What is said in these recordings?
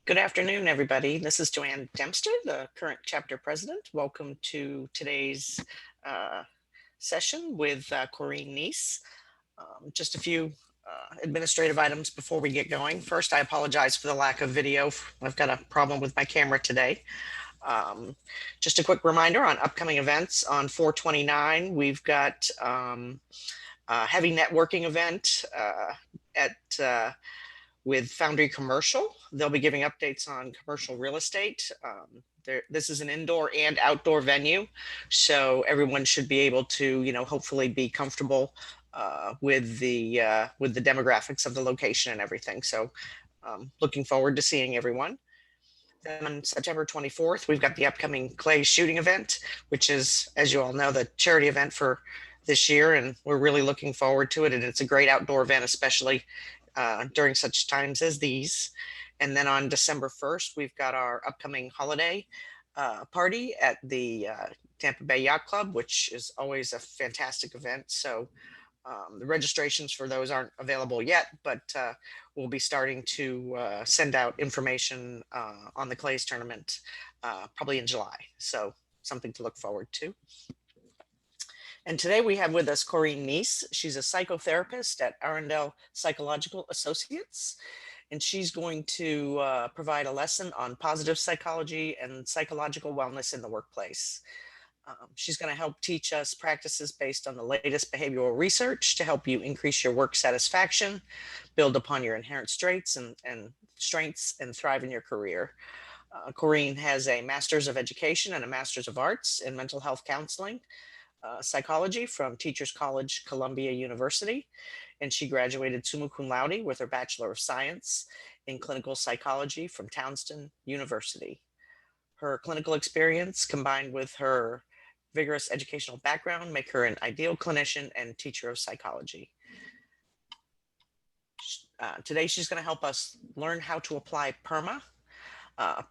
Good afternoon, everybody. This is Joanne Dempster, the current chapter president. Welcome to today's uh, session with Corinne Kneis. Just a few administrative items before we get going. First, I apologize for the lack of video. I've got a problem with my camera today. Um, just a quick reminder on upcoming events on 4/29, we've got a heavy networking event at with Foundry Commercial. They'll be giving updates on commercial real estate. This is an indoor and outdoor venue, so everyone should be able to, hopefully be comfortable with the demographics of the location and everything. So, looking forward to seeing everyone. Then on September 24th, we've got the upcoming clay shooting event, which is, as you all know, the charity event for this year, and we're really looking forward to it. And it's a great outdoor event, especially during such times as these. And then on December 1st, we've got our upcoming holiday party at the Tampa Bay Yacht Club, which is always a fantastic event. So the registrations for those aren't available yet, but we'll be starting to send out information on the Clays tournament probably in July. So something to look forward to. And today we have with us Corinne Kneis. She's a psychotherapist at Arundel Psychological Associates, and she's going to provide a lesson on positive psychology and psychological wellness in the workplace. She's going to help teach us practices based on the latest behavioral research to help you increase your work satisfaction, build upon your inherent strengths and thrive in your career. Corinne has a Master's of Education and a Master's of Arts in Mental Health Counseling. Psychology from Teachers College, Columbia University, and she graduated Summa Cum Laude with her Bachelor of Science in Clinical Psychology from Towson University. Her clinical experience combined with her vigorous educational background make her an ideal clinician and teacher of psychology. Today she's going to help us learn how to apply PERMA.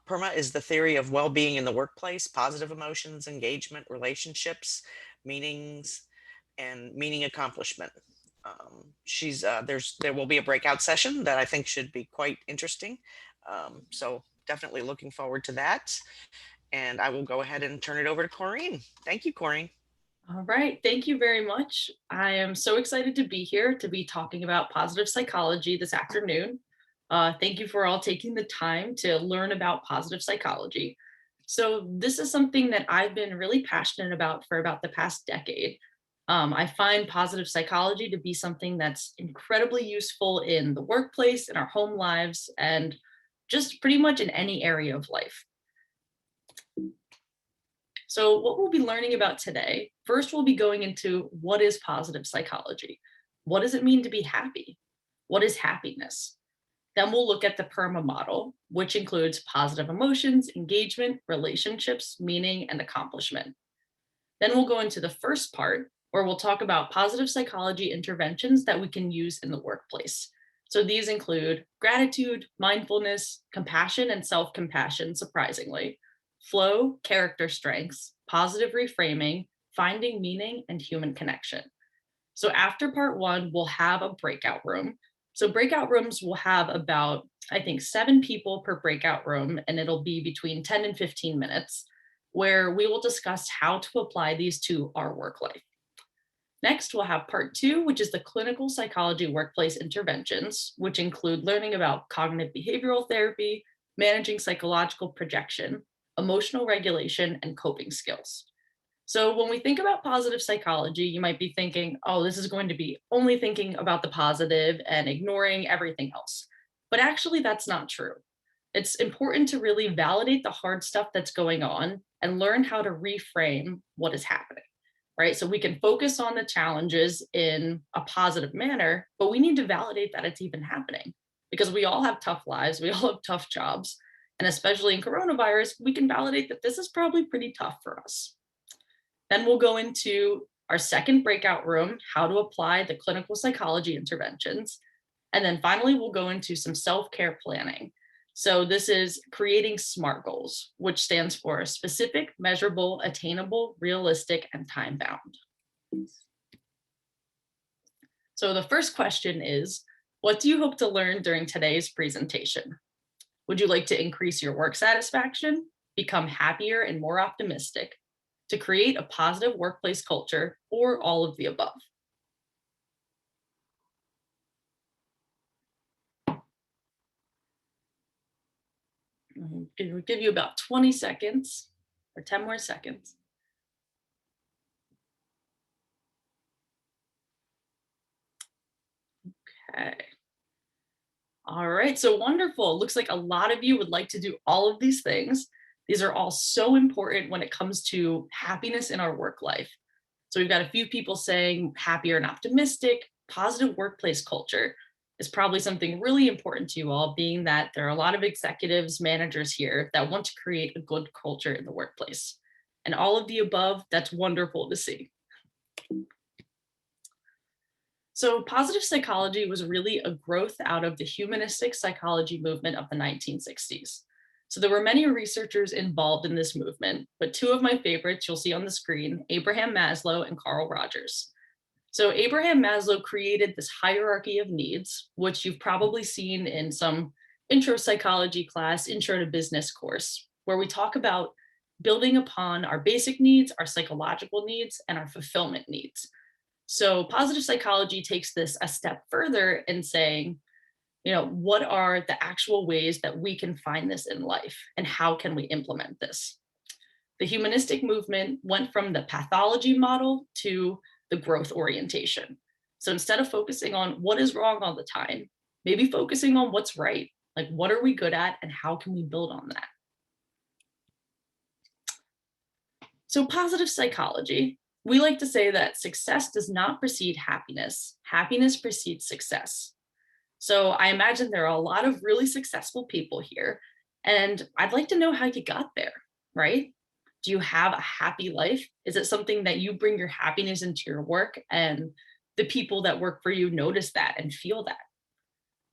PERMA is the theory of well-being in the workplace, positive emotions, engagement, relationships, meanings, and meaning accomplishment. There will be a breakout session that I think should be quite interesting. So definitely looking forward to that. And I will go ahead and turn it over to Corinne. Thank you, Corinne. All right, thank you very much. I am so excited to be here to be talking about positive psychology this afternoon. Thank you for all taking the time to learn about positive psychology. So this is something that I've been really passionate about for about the past decade. I find positive psychology to be something that's incredibly useful in the workplace, in our home lives, and just pretty much in any area of life. So what we'll be learning about today, first we'll be going into what is positive psychology? What does it mean to be happy? What is happiness? Then we'll look at the PERMA model, which includes positive emotions, engagement, relationships, meaning, and accomplishment. Then we'll go into the first part, where we'll talk about positive psychology interventions that we can use in the workplace. So these include gratitude, mindfulness, compassion, and self-compassion, surprisingly, flow, character strengths, positive reframing, finding meaning, and human connection. So after part one, we'll have a breakout room. So breakout rooms will have about, I think, 7 people per breakout room, and it'll be between 10 and 15 minutes, where we will discuss how to apply these to our work life. Next, we'll have part 2, which is the clinical psychology workplace interventions, which include learning about cognitive behavioral therapy, managing psychological projection, emotional regulation, and coping skills. So when we think about positive psychology, you might be thinking, oh, this is going to be only thinking about the positive and ignoring everything else. But actually, that's not true. It's important to really validate the hard stuff that's going on and learn how to reframe what is happening, right? So we can focus on the challenges in a positive manner, but we need to validate that it's even happening because we all have tough lives, we all have tough jobs. And especially in coronavirus, we can validate that this is probably pretty tough for us. Then we'll go into our second breakout room, how to apply the clinical psychology interventions. And then finally, we'll go into some self-care planning. So this is creating SMART goals, which stands for specific, measurable, attainable, realistic, and time-bound. So the first question is, what do you hope to learn during today's presentation? Would you like to increase your work satisfaction, become happier and more optimistic, to create a positive workplace culture, or all of the above? We'll give you about 20 seconds or 10 more seconds. Okay. All right, so wonderful. Looks like a lot of you would like to do all of these things. These are all so important when it comes to happiness in our work life. So we've got a few people saying happier and optimistic, positive workplace culture is probably something really important to you all, being that there are a lot of executives, managers here that want to create a good culture in the workplace. And all of the above, that's wonderful to see. So, positive psychology was really a growth out of the humanistic psychology movement of the 1960s. So, there were many researchers involved in this movement, but two of my favorites you'll see on the screen, Abraham Maslow and Carl Rogers. So, Abraham Maslow created this hierarchy of needs, which you've probably seen in some intro psychology class, intro to business course, where we talk about building upon our basic needs, our psychological needs, and our fulfillment needs. So positive psychology takes this a step further in saying, what are the actual ways that we can find this in life and how can we implement this? The humanistic movement went from the pathology model to the growth orientation. So instead of focusing on what is wrong all the time, maybe focusing on what's right, like what are we good at and how can we build on that? So positive psychology, we like to say that success does not precede happiness. Happiness precedes success. So I imagine there are a lot of really successful people here, and I'd like to know how you got there, right? Do you have a happy life? Is it something that you bring your happiness into your work and the people that work for you notice that and feel that?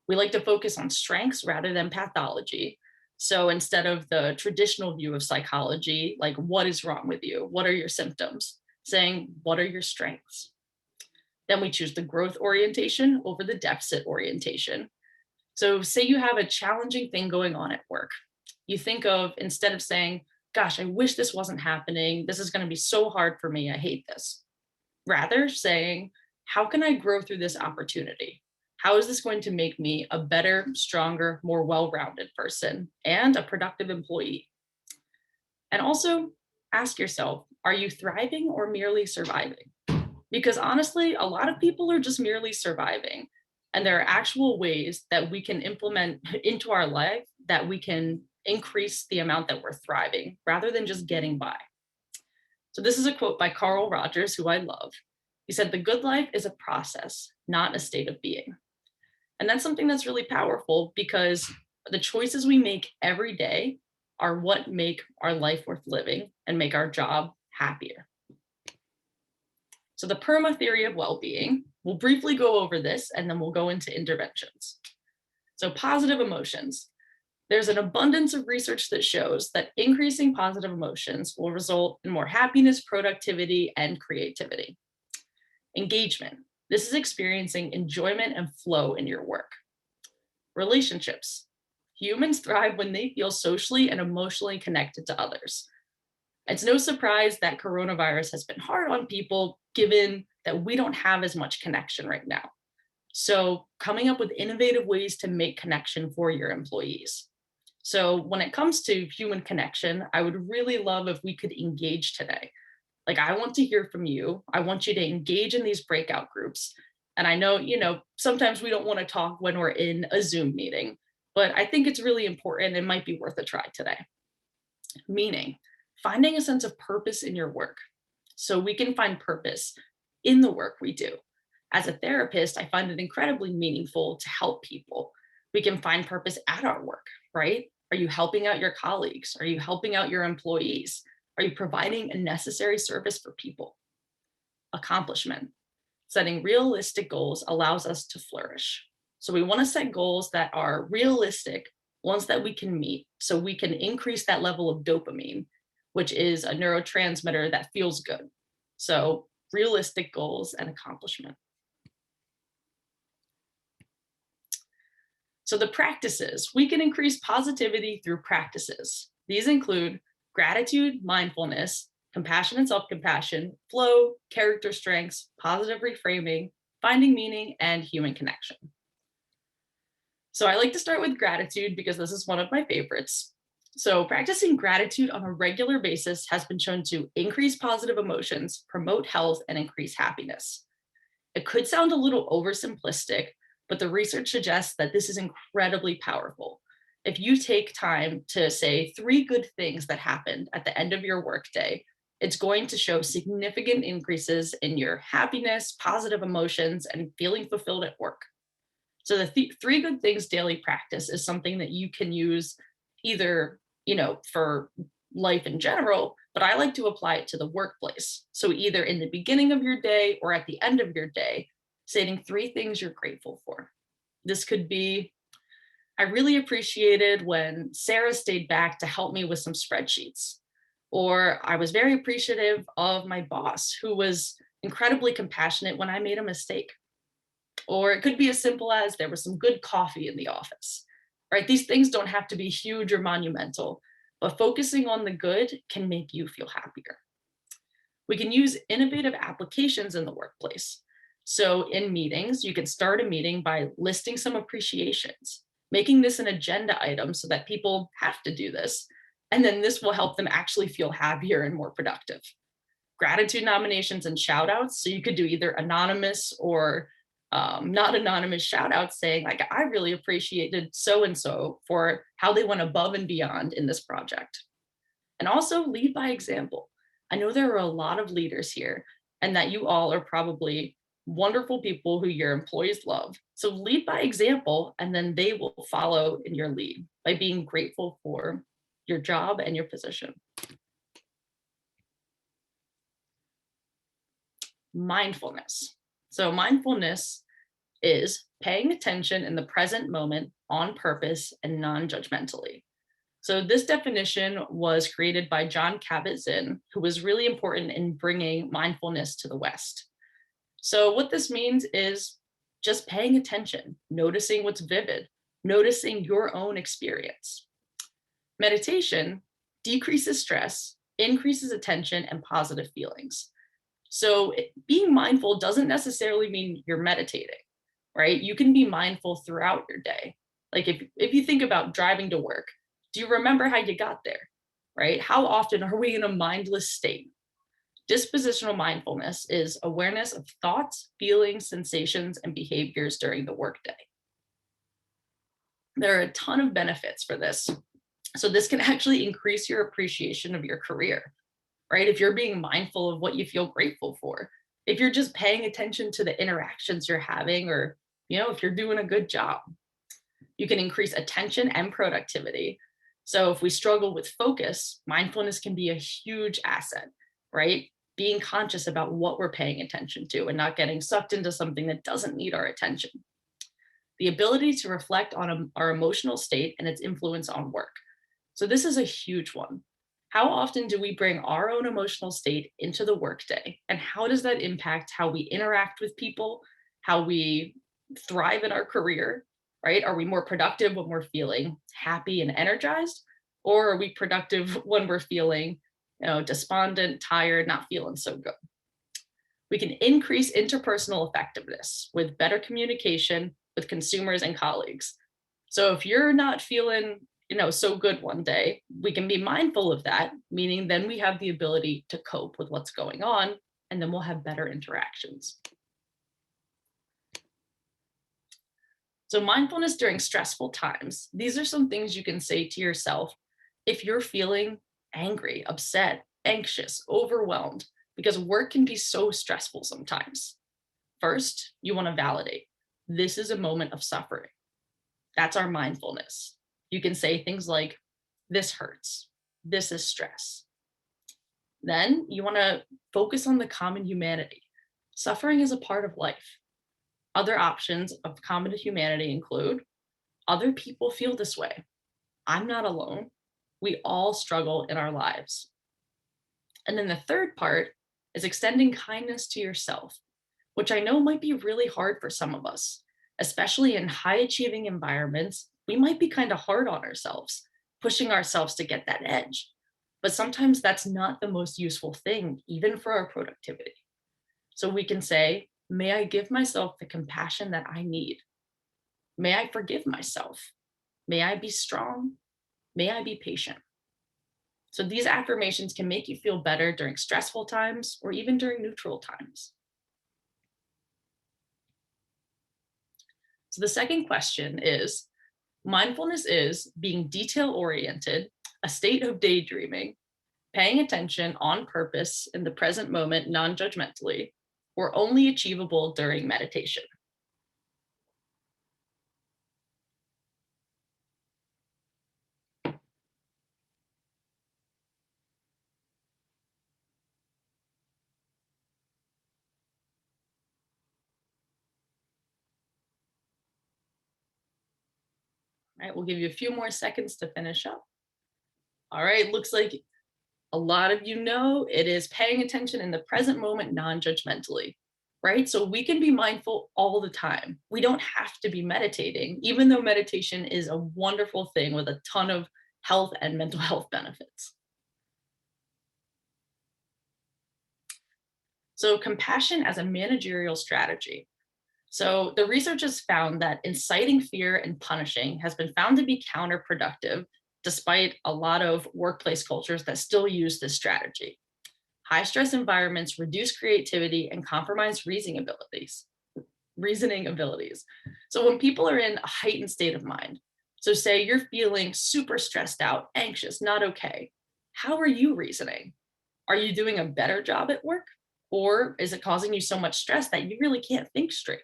We like to focus on strengths rather than pathology. So instead of the traditional view of psychology, like what is wrong with you? What are your symptoms? Saying, what are your strengths? Then we choose the growth orientation over the deficit orientation. So say you have a challenging thing going on at work. You think of, instead of saying, gosh, I wish this wasn't happening. This is going to be so hard for me. I hate this. Rather saying, how can I grow through this opportunity? How is this going to make me a better, stronger, more well-rounded person and a productive employee? And also ask yourself, are you thriving or merely surviving? Because honestly, a lot of people are just merely surviving. And there are actual ways that we can implement into our life that we can increase the amount that we're thriving rather than just getting by. So, this is a quote by Carl Rogers, who I love. He said, "The good life is a process, not a state of being." And that's something that's really powerful because the choices we make every day are what make our life worth living and make our job happier. So the PERMA theory of well-being, we'll briefly go over this and then we'll go into interventions. So positive emotions. There's an abundance of research that shows that increasing positive emotions will result in more happiness, productivity, and creativity. Engagement. This is experiencing enjoyment and flow in your work. Relationships. Humans thrive when they feel socially and emotionally connected to others. It's no surprise that coronavirus has been hard on people given that we don't have as much connection right now. So coming up with innovative ways to make connection for your employees. So when it comes to human connection, I would really love if we could engage today. Like, I want to hear from you. I want you to engage in these breakout groups. And I know, sometimes we don't want to talk when we're in a Zoom meeting, but I think it's really important. It might be worth a try today. Meaning, finding a sense of purpose in your work. So we can find purpose in the work we do. As a therapist, I find it incredibly meaningful to help people. We can find purpose at our work, right? Are you helping out your colleagues? Are you helping out your employees? Are you providing a necessary service for people? Accomplishment. Setting realistic goals allows us to flourish. So we want to set goals that are realistic, ones that we can meet, so we can increase that level of dopamine, which is a neurotransmitter that feels good. So realistic goals and accomplishment. So the practices, we can increase positivity through practices. These include gratitude, mindfulness, compassion and self-compassion, flow, character strengths, positive reframing, finding meaning, and human connection. So I like to start with gratitude because this is one of my favorites. So practicing gratitude on a regular basis has been shown to increase positive emotions, promote health, and increase happiness. It could sound a little oversimplistic, but the research suggests that this is incredibly powerful. If you take time to say 3 good things that happened at the end of your workday, it's going to show significant increases in your happiness, positive emotions, and feeling fulfilled at work. So the 3 good things daily practice is something that you can use either, for life in general, but I like to apply it to the workplace. So either in the beginning of your day or at the end of your day, stating 3 things you're grateful for. This could be, I really appreciated when Sarah stayed back to help me with some spreadsheets. Or I was very appreciative of my boss who was incredibly compassionate when I made a mistake. Or it could be as simple as there was some good coffee in the office, right? These things don't have to be huge or monumental, but focusing on the good can make you feel happier. We can use innovative applications in the workplace. So in meetings, you can start a meeting by listing some appreciations, making this an agenda item so that people have to do this. And then this will help them actually feel happier and more productive. Gratitude nominations and shout outs. So you could do either anonymous or not anonymous shout outs saying, like, I really appreciated so and so for how they went above and beyond in this project. And also lead by example. I know there are a lot of leaders here, and that you all are probably wonderful people who your employees love. So lead by example, and then they will follow in your lead by being grateful for your job and your position. Mindfulness. So mindfulness is paying attention in the present moment on purpose and non-judgmentally. So this definition was created by John Kabat-Zinn, who was really important in bringing mindfulness to the West. So what this means is just paying attention, noticing what's vivid, noticing your own experience. Meditation decreases stress, increases attention, and positive feelings. So being mindful doesn't necessarily mean you're meditating, right? You can be mindful throughout your day. Like if you think about driving to work, do you remember how you got there, right? How often are we in a mindless state? Dispositional mindfulness is awareness of thoughts, feelings, sensations, and behaviors during the workday. There are a ton of benefits for this. So this can actually increase your appreciation of your career, right? If you're being mindful of what you feel grateful for, if you're just paying attention to the interactions you're having, or, if you're doing a good job, you can increase attention and productivity. So if we struggle with focus, mindfulness can be a huge asset, right? Being conscious about what we're paying attention to and not getting sucked into something that doesn't need our attention. The ability to reflect on our emotional state and its influence on work. So this is a huge one. How often do we bring our own emotional state into the workday? And how does that impact how we interact with people, how we thrive in our career, right? Are we more productive when we're feeling happy and energized? Or are we productive when we're feeling, despondent, tired, not feeling so good? We can increase interpersonal effectiveness with better communication with consumers and colleagues. So if you're not feeling so good one day, we can be mindful of that, meaning then we have the ability to cope with what's going on, and then we'll have better interactions. So mindfulness during stressful times, these are some things you can say to yourself if you're feeling angry, upset, anxious, overwhelmed, because work can be so stressful sometimes. First, you want to validate, this is a moment of suffering. That's our mindfulness. You can say things like, this hurts, this is stress. Then you want to focus on the common humanity. Suffering is a part of life. Other options of common humanity include, other people feel this way. I'm not alone. We all struggle in our lives. And then the third part is extending kindness to yourself, which I know might be really hard for some of us. Especially in high achieving environments, we might be kind of hard on ourselves, pushing ourselves to get that edge. But sometimes that's not the most useful thing, even for our productivity. So we can say, may I give myself the compassion that I need? May I forgive myself? May I be strong? May I be patient? So these affirmations can make you feel better during stressful times or even during neutral times. So the second question is, mindfulness is being detail oriented, a state of daydreaming, paying attention on purpose in the present moment non judgmentally, or only achievable during meditation. All right, we'll give you a few more seconds to finish up. All right, looks like a lot of you know it is paying attention in the present moment non judgmentally, right? So we can be mindful all the time. We don't have to be meditating, even though meditation is a wonderful thing with a ton of health and mental health benefits. So, compassion as a managerial strategy. So, the research has found that inciting fear and punishing has been found to be counterproductive, despite a lot of workplace cultures that still use this strategy. High stress environments reduce creativity and compromise reasoning abilities. So when people are in a heightened state of mind, so say you're feeling super stressed out, anxious, not okay, how are you reasoning? Are you doing a better job at work? Or is it causing you so much stress that you really can't think straight?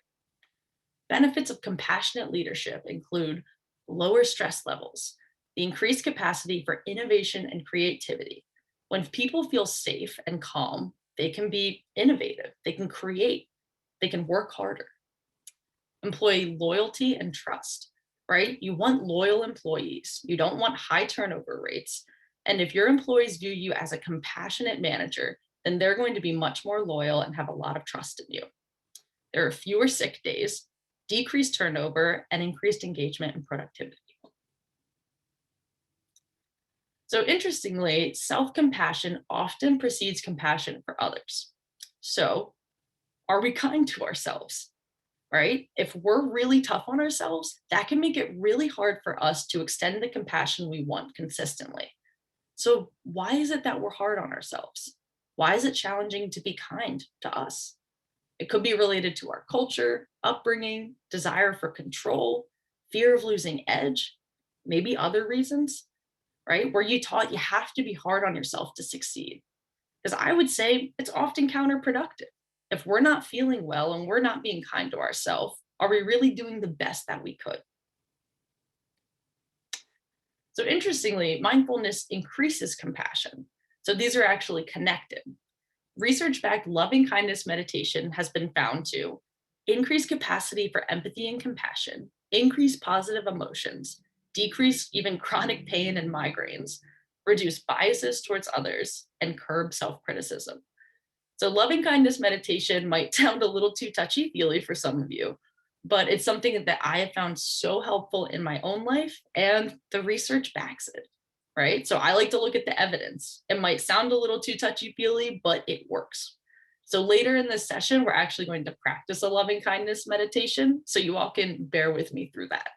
Benefits of compassionate leadership include lower stress levels, the increased capacity for innovation and creativity. When people feel safe and calm, they can be innovative, they can create, they can work harder. Employee loyalty and trust, right? You want loyal employees, you don't want high turnover rates. And if your employees view you as a compassionate manager, then they're going to be much more loyal and have a lot of trust in you. There are fewer sick days, decreased turnover, and increased engagement and productivity. So interestingly, self-compassion often precedes compassion for others. So are we kind to ourselves, right? If we're really tough on ourselves, that can make it really hard for us to extend the compassion we want consistently. So why is it that we're hard on ourselves? Why is it challenging to be kind to us? It could be related to our culture, upbringing, desire for control, fear of losing edge, maybe other reasons, right? Were you taught you have to be hard on yourself to succeed? Because I would say it's often counterproductive. If we're not feeling well and we're not being kind to ourselves, are we really doing the best that we could? So interestingly, mindfulness increases compassion. So these are actually connected. Research-backed loving kindness meditation has been found to increase capacity for empathy and compassion, increase positive emotions, decrease even chronic pain and migraines, reduce biases towards others, and curb self-criticism. So loving kindness meditation might sound a little too touchy-feely for some of you, but it's something that I have found so helpful in my own life, and the research backs it, right? So I like to look at the evidence. It might sound a little too touchy-feely, but it works. So later in this session, we're actually going to practice a loving kindness meditation, so you all can bear with me through that.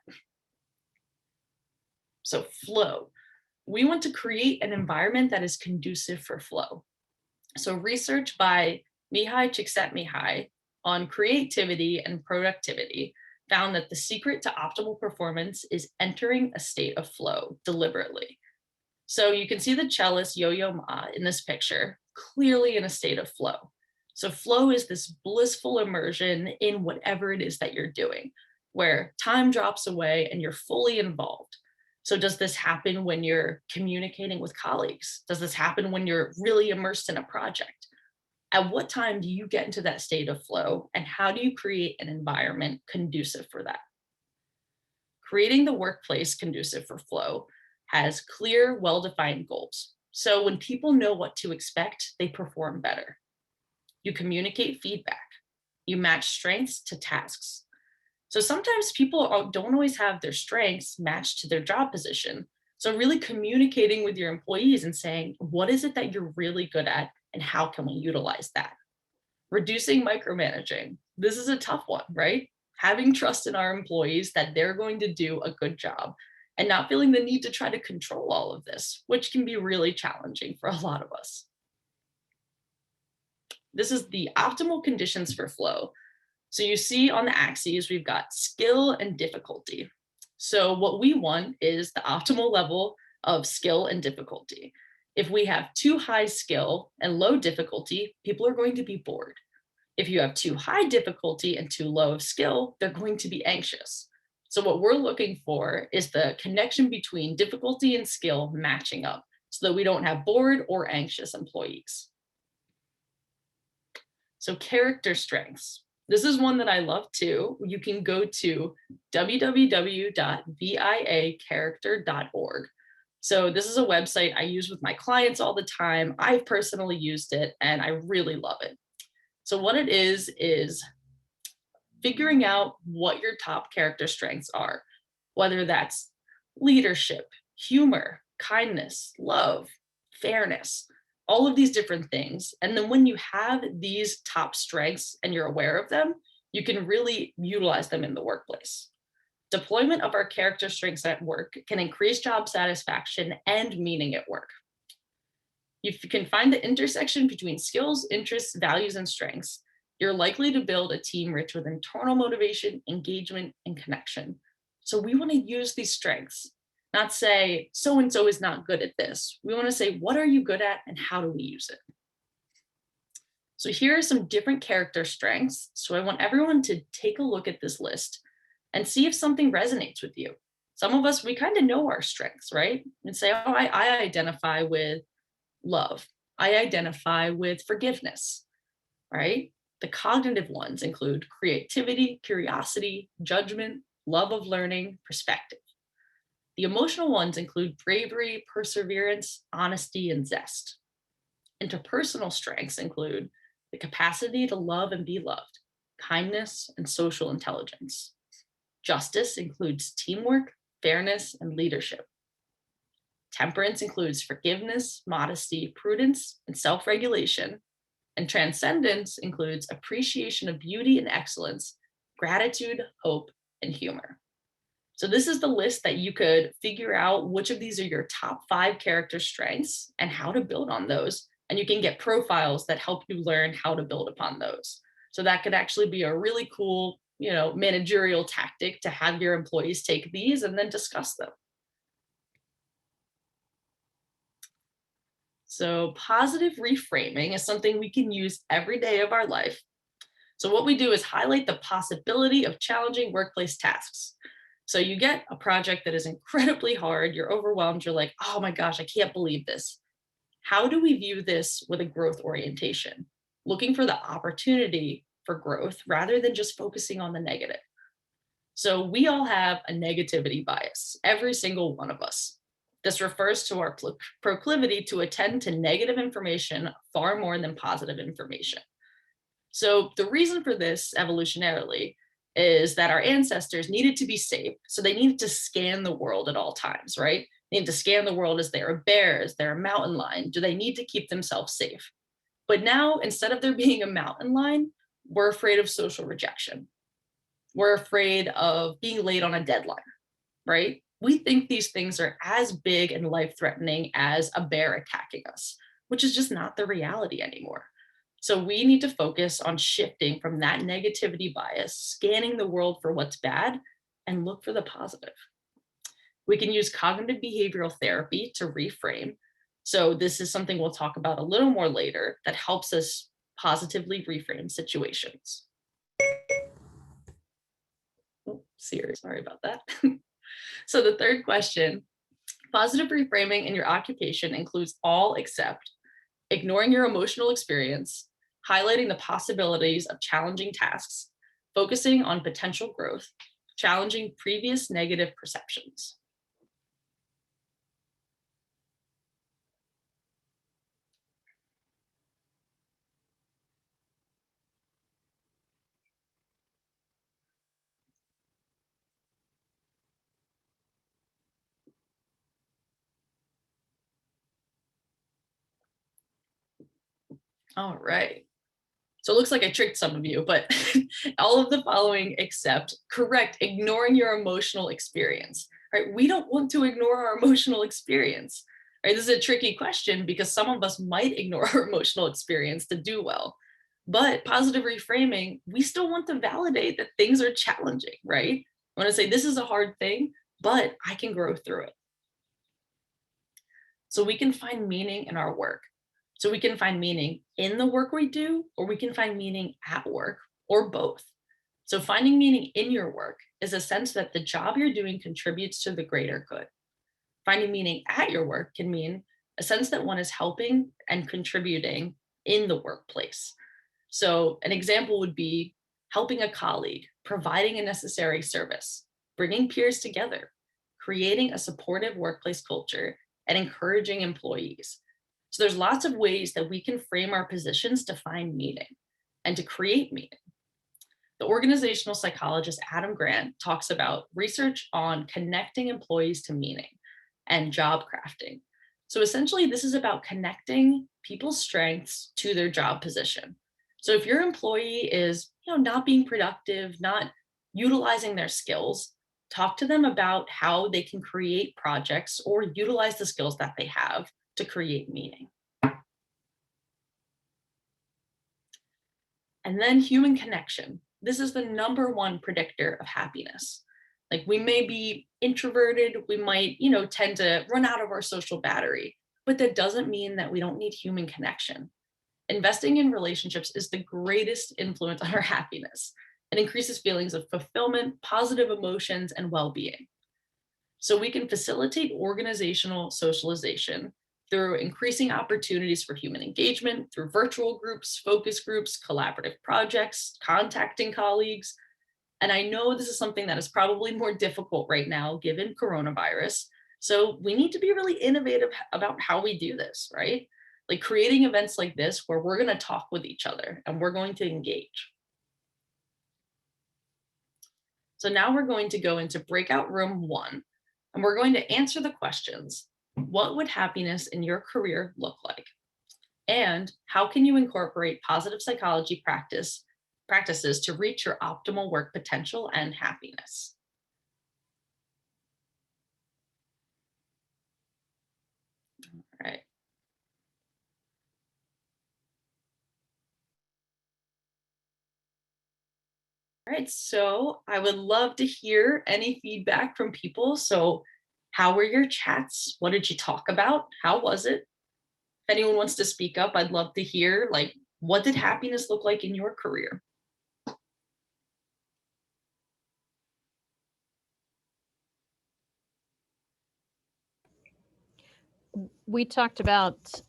So flow. We want to create an environment that is conducive for flow. So research by Mihai Csikszentmihalyi on creativity and productivity found that the secret to optimal performance is entering a state of flow deliberately. So you can see the cellist Yo-Yo Ma in this picture, clearly in a state of flow. So flow is this blissful immersion in whatever it is that you're doing, where time drops away and you're fully involved. So does this happen when you're communicating with colleagues? Does this happen when you're really immersed in a project? At what time do you get into that state of flow, and how do you create an environment conducive for that? Creating the workplace conducive for flow has clear, well-defined goals. So when people know what to expect, they perform better. You communicate feedback. You match strengths to tasks. So sometimes people don't always have their strengths matched to their job position. So really communicating with your employees and saying, what is it that you're really good at and how can we utilize that? Reducing micromanaging. This is a tough one, right? Having trust in our employees that they're going to do a good job and not feeling the need to try to control all of this, which can be really challenging for a lot of us. This is the optimal conditions for flow. So you see on the axes, we've got skill and difficulty. So what we want is the optimal level of skill and difficulty. If we have too high skill and low difficulty, people are going to be bored. If you have too high difficulty and too low of skill, they're going to be anxious. So what we're looking for is the connection between difficulty and skill matching up so that we don't have bored or anxious employees. So character strengths. This is one that I love too. You can go to www.viacharacter.org. So this is a website I use with my clients all the time. I've personally used it and I really love it. So what it is figuring out what your top character strengths are, whether that's leadership, humor, kindness, love, fairness, all of these different things. And then when you have these top strengths and you're aware of them, you can really utilize them in the workplace. Deployment of our character strengths at work can increase job satisfaction and meaning at work. If you can find the intersection between skills, interests, values, and strengths, you're likely to build a team rich with internal motivation, engagement, and connection. So we want to use these strengths, not say so-and-so is not good at this. We want to say, what are you good at and how do we use it? So here are some different character strengths. So I want everyone to take a look at this list and see if something resonates with you. Some of us, we kind of know our strengths, right? And say, oh, I identify with love. I identify with forgiveness, right? The cognitive ones include creativity, curiosity, judgment, love of learning, perspective. The emotional ones include bravery, perseverance, honesty, and zest. Interpersonal strengths include the capacity to love and be loved, kindness, and social intelligence. Justice includes teamwork, fairness, and leadership. Temperance includes forgiveness, modesty, prudence, and self-regulation. And transcendence includes appreciation of beauty and excellence, gratitude, hope, and humor. So this is the list that you could figure out which of these are your top 5 character strengths and how to build on those. And you can get profiles that help you learn how to build upon those. So that could actually be a really cool, managerial tactic to have your employees take these and then discuss them. So positive reframing is something we can use every day of our life. So what we do is highlight the possibility of challenging workplace tasks. So you get a project that is incredibly hard, you're overwhelmed, you're like, oh my gosh, I can't believe this. How do we view this with a growth orientation? Looking for the opportunity for growth rather than just focusing on the negative. So we all have a negativity bias, every single one of us. This refers to our proclivity to attend to negative information far more than positive information. So the reason for this evolutionarily is that our ancestors needed to be safe. So they needed to scan the world at all times, right? They need to scan the world. Is there a bear? Is there a mountain lion? Do they need to keep themselves safe? But now, instead of there being a mountain lion, we're afraid of social rejection. We're afraid of being late on a deadline, right? We think these things are as big and life-threatening as a bear attacking us, which is just not the reality anymore. So we need to focus on shifting from that negativity bias, scanning the world for what's bad, and look for the positive. We can use cognitive behavioral therapy to reframe. So this is something we'll talk about a little more later that helps us positively reframe situations. Oh, sorry about that. So the third question, positive reframing in your occupation includes all except ignoring your emotional experience, highlighting the possibilities of challenging tasks, focusing on potential growth, challenging previous negative perceptions. All right. So it looks like I tricked some of you, but all of the following except correct, ignoring your emotional experience, right? We don't want to ignore our emotional experience, right? This is a tricky question because some of us might ignore our emotional experience to do well. But positive reframing, we still want to validate that things are challenging, right? I want to say this is a hard thing, but I can grow through it. So we can find meaning in our work. So we can find meaning in the work we do, or we can find meaning at work, or both. So finding meaning in your work is a sense that the job you're doing contributes to the greater good. Finding meaning at your work can mean a sense that one is helping and contributing in the workplace. So an example would be helping a colleague, providing a necessary service, bringing peers together, creating a supportive workplace culture, and encouraging employees. So there's lots of ways that we can frame our positions to find meaning and to create meaning. The organizational psychologist Adam Grant talks about research on connecting employees to meaning and job crafting. So essentially, this is about connecting people's strengths to their job position. So if your employee is, not being productive, not utilizing their skills, talk to them about how they can create projects or utilize the skills that they have to create meaning. And then human connection. This is the number one predictor of happiness. Like we may be introverted, we might, tend to run out of our social battery, but that doesn't mean that we don't need human connection. Investing in relationships is the greatest influence on our happiness. It increases feelings of fulfillment, positive emotions, and well-being. So we can facilitate organizational socialization through increasing opportunities for human engagement, through virtual groups, focus groups, collaborative projects, contacting colleagues. And I know this is something that is probably more difficult right now given coronavirus. So we need to be really innovative about how we do this, right? Like creating events like this where we're going to talk with each other and we're going to engage. So now we're going to go into breakout room 1, and we're going to answer the questions. What would happiness in your career look like? And how can you incorporate positive psychology practices to reach your optimal work potential and happiness? All right. All right, so I would love to hear any feedback from people. So how were your chats? What did you talk about? How was it? If anyone wants to speak up, I'd love to hear, like, what did happiness look like in your career? We talked about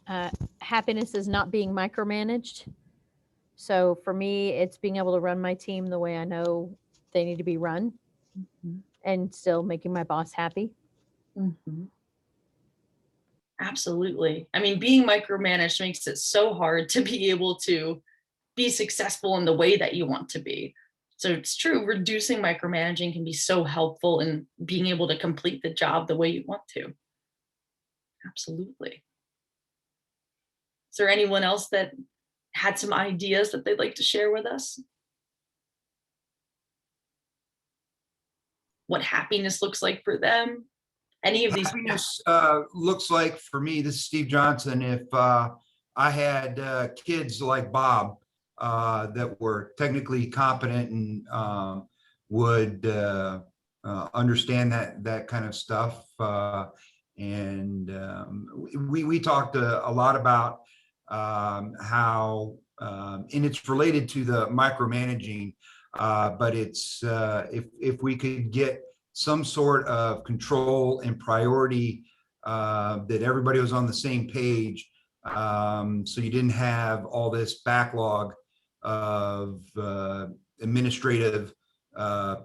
happiness is not being micromanaged. So for me, it's being able to run my team the way I know they need to be run and still making my boss happy. Mm-hmm. Absolutely. I mean, being micromanaged makes it so hard to be able to be successful in the way that you want to be. So it's true, reducing micromanaging can be so helpful in being able to complete the job the way you want to. Absolutely. Is there anyone else that had some ideas that they'd like to share with us? What happiness looks like for them? Any of these? Happiness looks like for me, this is Steve Johnson, if I had kids like Bob that were technically competent and would understand that kind of stuff. And we talked a lot about how, and it's related to the micromanaging, but it's if we could get some sort of control and priority that everybody was on the same page, so you didn't have all this backlog of administrative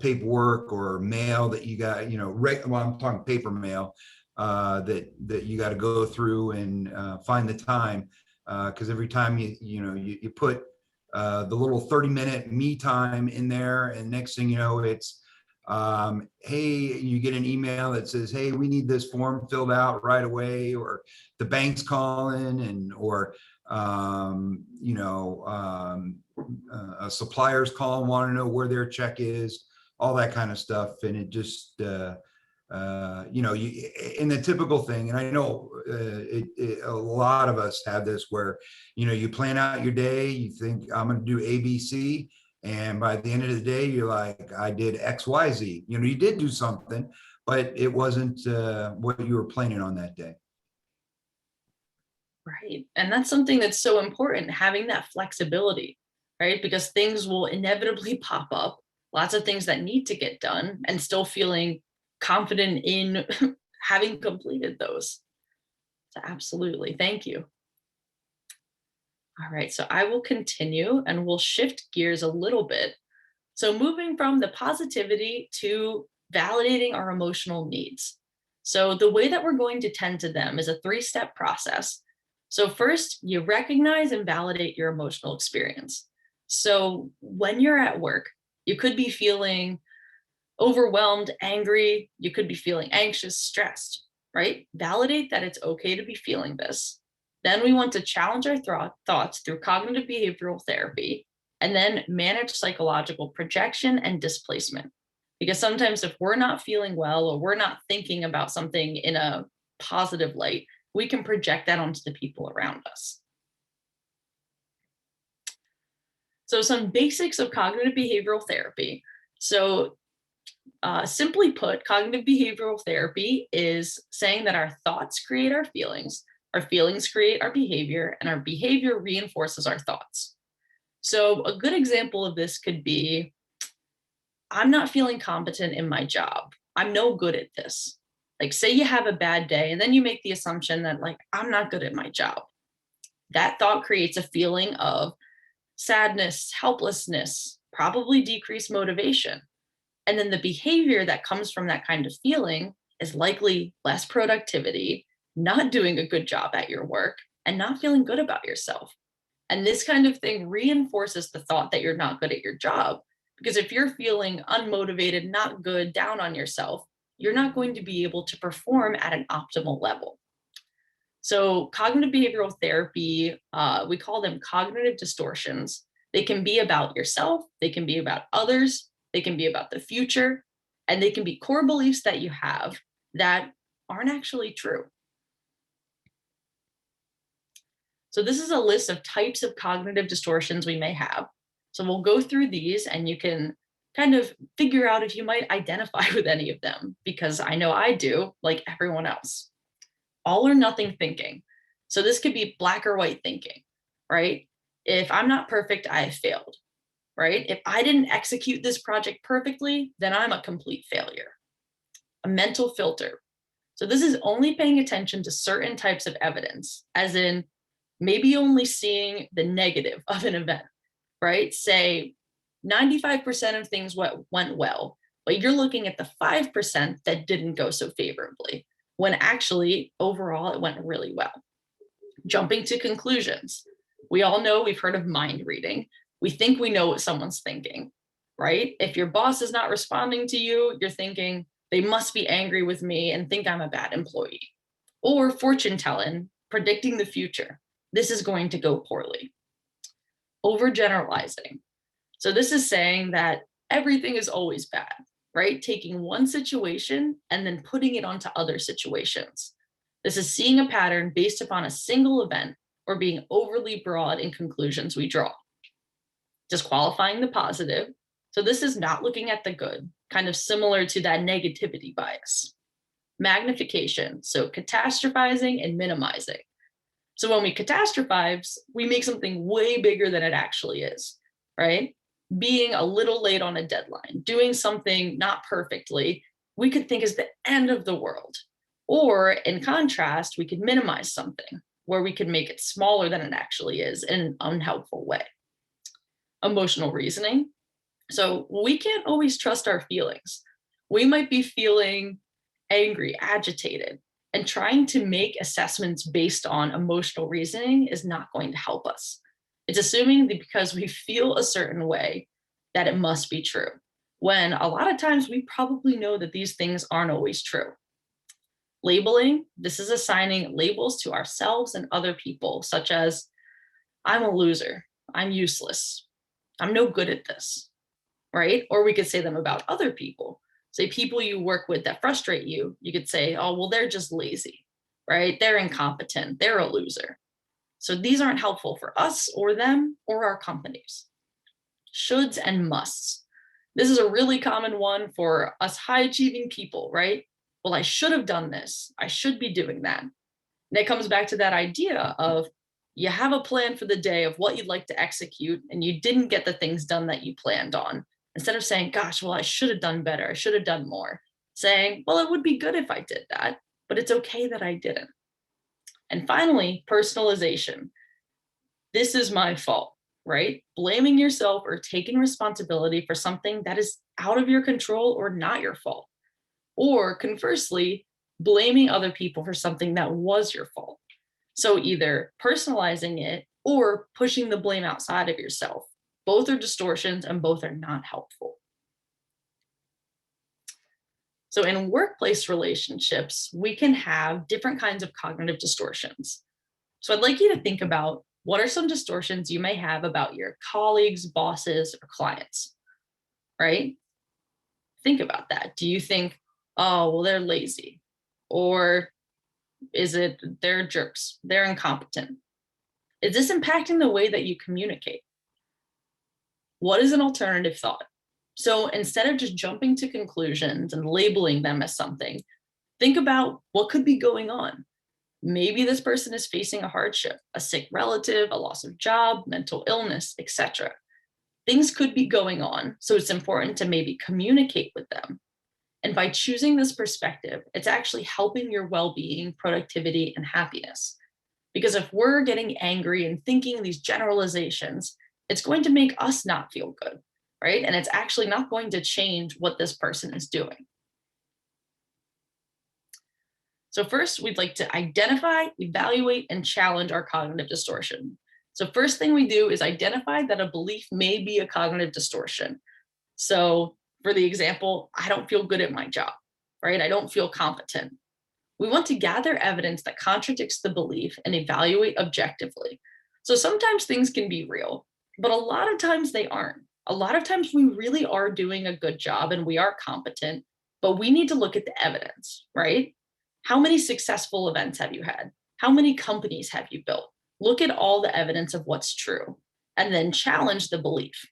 paperwork or mail that you got, well, I'm talking paper mail that you got to go through and find the time, because every time you put the little 30-minute me time in there, and next thing you know, it's hey, you get an email that says, hey, we need this form filled out right away, or the bank's calling, or A supplier's call and want to know where their check is, all that kind of stuff. And it just, in the typical thing, and I know a lot of us have this where, you plan out your day, you think I'm going to do A, B, C. And by the end of the day, you're like, I did X, Y, Z. You did do something, but it wasn't what you were planning on that day. Right. And that's something that's so important, having that flexibility, right? Because things will inevitably pop up, lots of things that need to get done, and still feeling confident in having completed those. So absolutely. Thank you. All right. So I will continue and we'll shift gears a little bit. So moving from the positivity to validating our emotional needs. So the way that we're going to tend to them is a 3-step process. So first, you recognize and validate your emotional experience. So when you're at work, you could be feeling overwhelmed, angry, you could be feeling anxious, stressed, right? Validate that it's okay to be feeling this. Then we want to challenge our thoughts through cognitive behavioral therapy, and then manage psychological projection and displacement. Because sometimes if we're not feeling well or we're not thinking about something in a positive light, we can project that onto the people around us. So some basics of cognitive behavioral therapy. So simply put, cognitive behavioral therapy is saying that our thoughts create our feelings create our behavior, and our behavior reinforces our thoughts. So a good example of this could be, I'm not feeling competent in my job. I'm no good at this. Like, say you have a bad day and then you make the assumption that, like, I'm not good at my job. That thought creates a feeling of sadness, helplessness, probably decreased motivation. And then the behavior that comes from that kind of feeling is likely less productivity, not doing a good job at your work, and not feeling good about yourself. And this kind of thing reinforces the thought that you're not good at your job. Because if you're feeling unmotivated, not good, down on yourself, you're not going to be able to perform at an optimal level. So cognitive behavioral therapy, we call them cognitive distortions. They can be about yourself, they can be about others, they can be about the future, and they can be core beliefs that you have that aren't actually true. So this is a list of types of cognitive distortions we may have. So we'll go through these and you can kind of figure out if you might identify with any of them, because I know I do, like everyone else. All or nothing thinking. So this could be black or white thinking, right? If I'm not perfect, I have failed, right? If I didn't execute this project perfectly, then I'm a complete failure. A mental filter. So this is only paying attention to certain types of evidence, as in maybe only seeing the negative of an event, right? Say 95% of things went well, but you're looking at the 5% that didn't go so favorably, when actually overall it went really well. Jumping to conclusions. We all know, we've heard of mind reading. We think we know what someone's thinking, right? If your boss is not responding to you, you're thinking they must be angry with me and think I'm a bad employee. Or fortune telling, predicting the future. This is going to go poorly. Overgeneralizing. So this is saying that everything is always bad, right? Taking one situation and then putting it onto other situations. This is seeing a pattern based upon a single event, or being overly broad in conclusions we draw. Disqualifying the positive. So this is not looking at the good, kind of similar to that negativity bias. Magnification, so catastrophizing and minimizing. So when we catastrophize, we make something way bigger than it actually is, right? Being a little late on a deadline, doing something not perfectly, we could think is the end of the world. Or in contrast, we could minimize something where we could make it smaller than it actually is in an unhelpful way. Emotional reasoning. So we can't always trust our feelings. We might be feeling angry, agitated, and trying to make assessments based on emotional reasoning is not going to help us. It's assuming that because we feel a certain way that it must be true, when a lot of times we probably know that these things aren't always true. Labeling, this is assigning labels to ourselves and other people, such as I'm a loser. I'm useless. I'm no good at this, right? Or we could say them about other people. Say people you work with that frustrate you, you could say, oh, well, they're just lazy, right? They're incompetent. They're a loser. So these aren't helpful for us or them or our companies. Shoulds and musts. This is a really common one for us high achieving people, right? Well, I should have done this. I should be doing that. And it comes back to that idea of you have a plan for the day of what you'd like to execute, and you didn't get the things done that you planned on. Instead of saying, gosh, well, I should have done better. I should have done more. Saying, well, it would be good if I did that, but it's okay that I didn't. And finally, personalization. This is my fault, right? Blaming yourself or taking responsibility for something that is out of your control or not your fault. Or conversely, blaming other people for something that was your fault. So either personalizing it or pushing the blame outside of yourself. Both are distortions and both are not helpful. So in workplace relationships, we can have different kinds of cognitive distortions. So I'd like you to think about what are some distortions you may have about your colleagues, bosses, or clients, right? Think about that. Do you think, oh, well, they're lazy? Or is it they're jerks? They're incompetent? Is this impacting the way that you communicate? What is an alternative thought? So instead of just jumping to conclusions and labeling them as something, think about what could be going on. Maybe this person is facing a hardship, a sick relative, a loss of job, mental illness, etc. Things could be going on, so it's important to maybe communicate with them. And by choosing this perspective, it's actually helping your well-being, productivity, and happiness. Because if we're getting angry and thinking these generalizations, it's going to make us not feel good, right? And it's actually not going to change what this person is doing. So first, we'd like to identify, evaluate, and challenge our cognitive distortion. So first thing we do is identify that a belief may be a cognitive distortion. So for the example, I don't feel good at my job, right? I don't feel competent. We want to gather evidence that contradicts the belief and evaluate objectively. So sometimes things can be real, but a lot of times they aren't. A lot of times we really are doing a good job and we are competent, but we need to look at the evidence, right? How many successful events have you had? How many companies have you built? Look at all the evidence of what's true and then challenge the belief.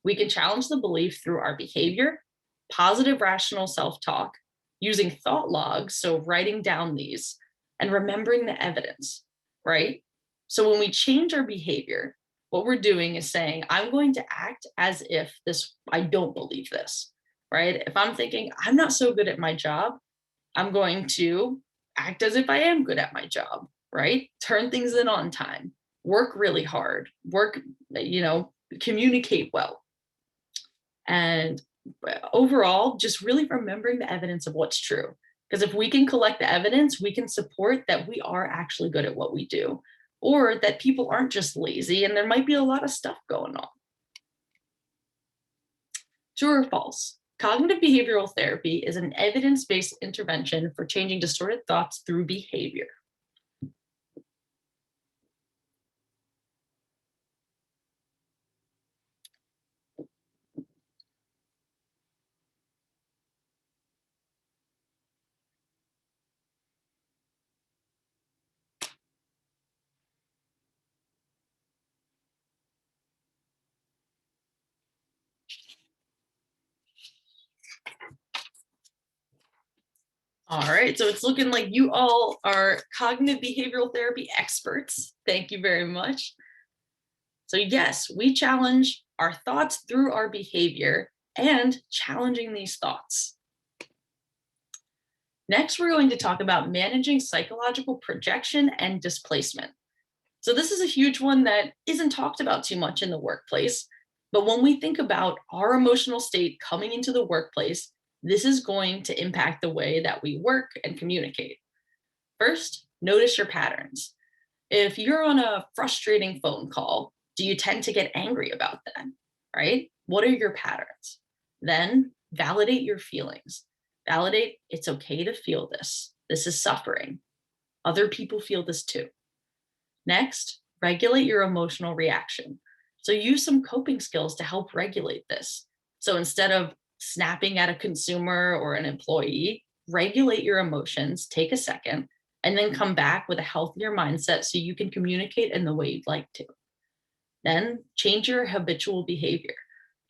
We can challenge the belief through our behavior, positive rational self-talk, using thought logs, so writing down these, and remembering the evidence, right? So when we change our behavior, what we're doing is saying, I'm going to act as if I don't believe this, right? If I'm thinking, I'm not so good at my job, I'm going to act as if I am good at my job, right? Turn things in on time, work really hard, communicate well. And overall, just really remembering the evidence of what's true. Because if we can collect the evidence, we can support that we are actually good at what we do, or that people aren't just lazy and there might be a lot of stuff going on. True or false? Cognitive behavioral therapy is an evidence-based intervention for changing distorted thoughts through behavior. All right, so it's looking like you all are cognitive behavioral therapy experts. Thank you very much. So yes, we challenge our thoughts through our behavior and challenging these thoughts. Next, we're going to talk about managing psychological projection and displacement. So this is a huge one that isn't talked about too much in the workplace, but when we think about our emotional state coming into the workplace, this is going to impact the way that we work and communicate. First, notice your patterns. If you're on a frustrating phone call, do you tend to get angry about that, right? What are your patterns? Then validate your feelings. Validate, it's okay to feel this. This is suffering. Other people feel this too. Next, regulate your emotional reaction. So use some coping skills to help regulate this. So instead of snapping at a consumer or an employee, regulate your emotions, take a second, and then come back with a healthier mindset so you can communicate in the way you'd like to. Then change your habitual behavior.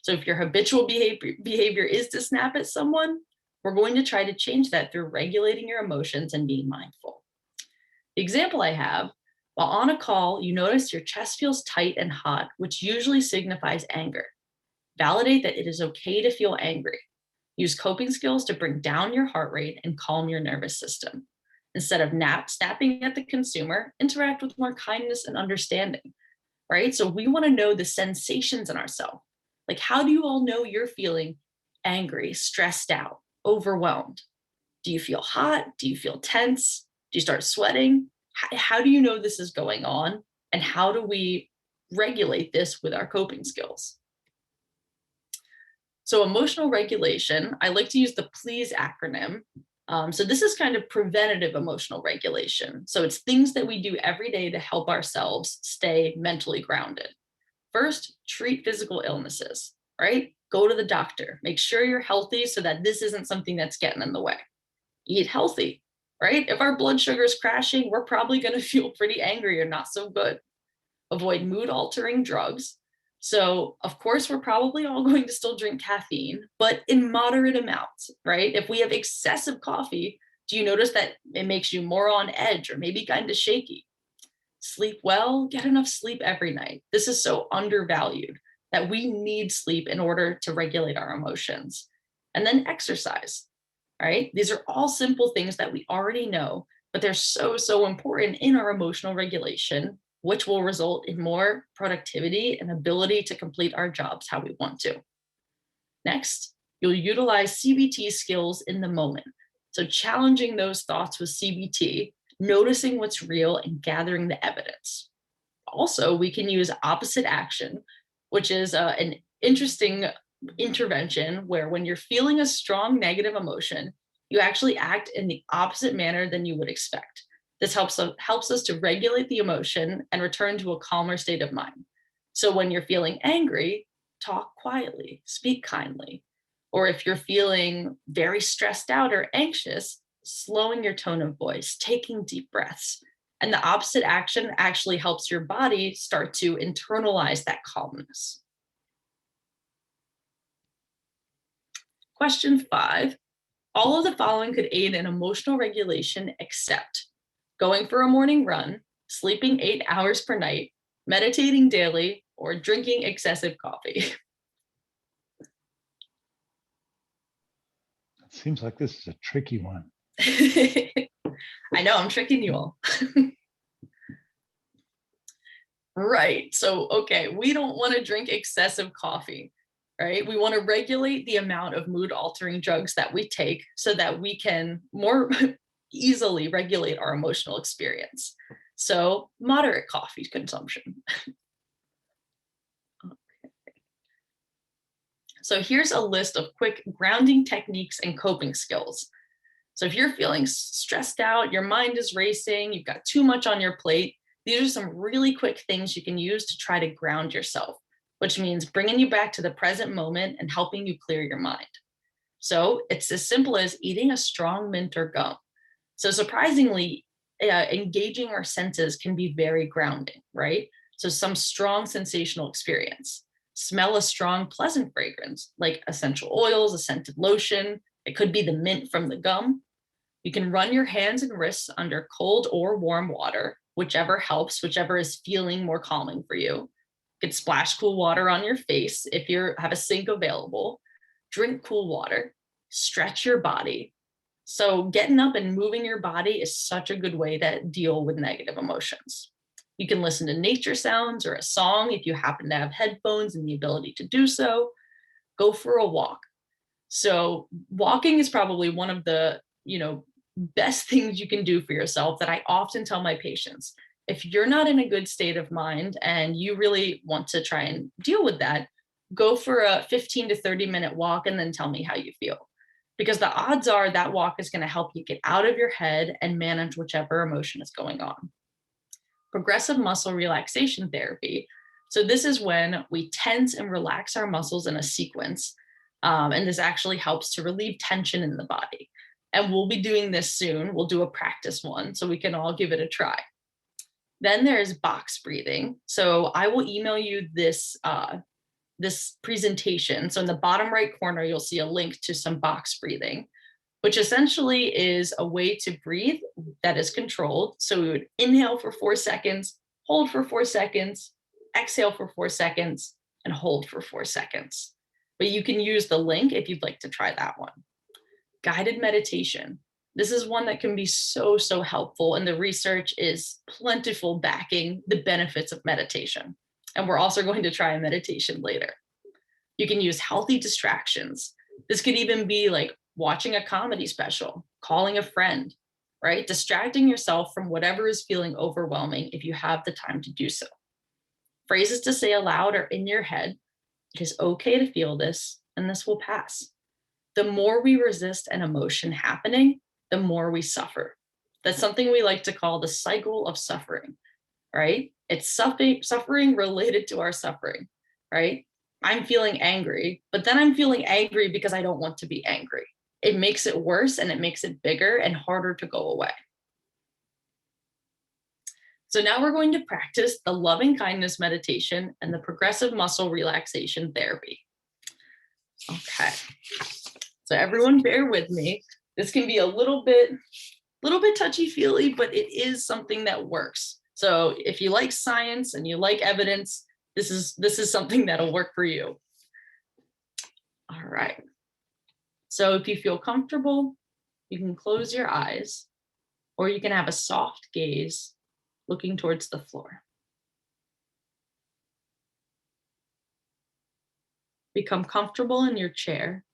So if your habitual behavior is to snap at someone, we're going to try to change that through regulating your emotions and being mindful. The example I have, while on a call, you notice your chest feels tight and hot, which usually signifies anger. Validate that it is okay to feel angry. Use coping skills to bring down your heart rate and calm your nervous system. Instead of snapping at the consumer, interact with more kindness and understanding, right? So we want to know the sensations in ourselves. Like, how do you all know you're feeling angry, stressed out, overwhelmed? Do you feel hot? Do you feel tense? Do you start sweating? How do you know this is going on? And how do we regulate this with our coping skills? So emotional regulation, I like to use the PLEASE acronym. So this is kind of preventative emotional regulation. So it's things that we do every day to help ourselves stay mentally grounded. First, treat physical illnesses, right? Go to the doctor, make sure you're healthy so that this isn't something that's getting in the way. Eat healthy, right? If our blood sugar is crashing, we're probably going to feel pretty angry or not so good. Avoid mood altering drugs. So of course, we're probably all going to still drink caffeine, but in moderate amounts, right? If we have excessive coffee, do you notice that it makes you more on edge or maybe kind of shaky? Sleep well, get enough sleep every night. This is so undervalued that we need sleep in order to regulate our emotions. And then exercise, right? These are all simple things that we already know, but they're so, so important in our emotional regulation, which will result in more productivity and ability to complete our jobs how we want to. Next, you'll utilize CBT skills in the moment. So challenging those thoughts with CBT, noticing what's real and gathering the evidence. Also, we can use opposite action, which is an interesting intervention where when you're feeling a strong negative emotion, you actually act in the opposite manner than you would expect. This helps us to regulate the emotion and return to a calmer state of mind. So when you're feeling angry, talk quietly, speak kindly. Or if you're feeling very stressed out or anxious, slowing your tone of voice, taking deep breaths. And the opposite action actually helps your body start to internalize that calmness. Question 5, all of the following could aid in emotional regulation except going for a morning run, sleeping 8 hours per night, meditating daily, or drinking excessive coffee. It seems like this is a tricky one. I know, I'm tricking you all. Right, so, okay, we don't want to drink excessive coffee, right? We want to regulate the amount of mood altering drugs that we take so that we can more easily regulate our emotional experience. So moderate coffee consumption. Okay. So here's a list of quick grounding techniques and coping skills. So if you're feeling stressed out, your mind is racing, you've got too much on your plate, these are some really quick things you can use to try to ground yourself, which means bringing you back to the present moment and helping you clear your mind. So it's as simple as eating a strong mint or gum. So surprisingly, engaging our senses can be very grounding, right? So some strong sensational experience. Smell a strong, pleasant fragrance, like essential oils, a scented lotion. It could be the mint from the gum. You can run your hands and wrists under cold or warm water, whichever helps, whichever is feeling more calming for you. You could splash cool water on your face if you have a sink available. Drink cool water. Stretch your body. So getting up and moving your body is such a good way to deal with negative emotions. You can listen to nature sounds or a song if you happen to have headphones and the ability to do so. Go for a walk. So walking is probably one of the, best things you can do for yourself that I often tell my patients. If you're not in a good state of mind and you really want to try and deal with that, go for a 15 to 30-minute walk and then tell me how you feel. Because the odds are that walk is going to help you get out of your head and manage whichever emotion is going on. progressive muscle relaxation therapy. So this is when we tense and relax our muscles in a sequence. And this actually helps to relieve tension in the body. And we'll be doing this soon. We'll do a practice one so we can all give it a try. Then there's box breathing. So I will email you this presentation. So in the bottom right corner, you'll see a link to some box breathing, which essentially is a way to breathe that is controlled. So we would inhale for 4 seconds, hold for 4 seconds, exhale for 4 seconds, and hold for 4 seconds. But you can use the link if you'd like to try that one. Guided meditation. This is one that can be so, so helpful, and the research is plentiful backing the benefits of meditation. And we're also going to try a meditation later. You can use healthy distractions. This could even be like watching a comedy special, calling a friend, right? Distracting yourself from whatever is feeling overwhelming if you have the time to do so. Phrases to say aloud are in your head. It is okay to feel this, and this will pass. The more we resist an emotion happening, the more we suffer. That's something we like to call the cycle of suffering, right? It's suffering related to our suffering, right? I'm feeling angry, but then I'm feeling angry because I don't want to be angry. It makes it worse, and it makes it bigger and harder to go away. So now we're going to practice the loving kindness meditation and the progressive muscle relaxation therapy. Okay, so everyone bear with me. This can be a little bit touchy-feely, but it is something that works. So if you like science and you like evidence, this is something that'll work for you. All right. So if you feel comfortable, you can close your eyes, or you can have a soft gaze looking towards the floor. Become comfortable in your chair,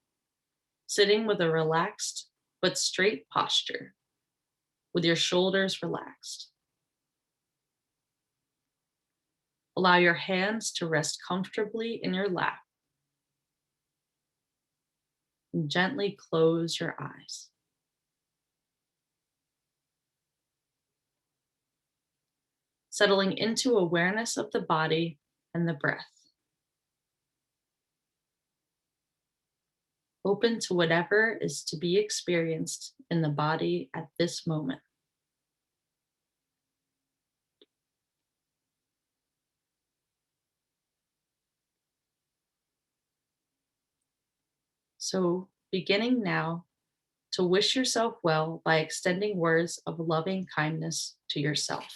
sitting with a relaxed but straight posture, with your shoulders relaxed. Allow your hands to rest comfortably in your lap. And gently close your eyes. Settling into awareness of the body and the breath. Open to whatever is to be experienced in the body at this moment. So, beginning now, to wish yourself well by extending words of loving kindness to yourself.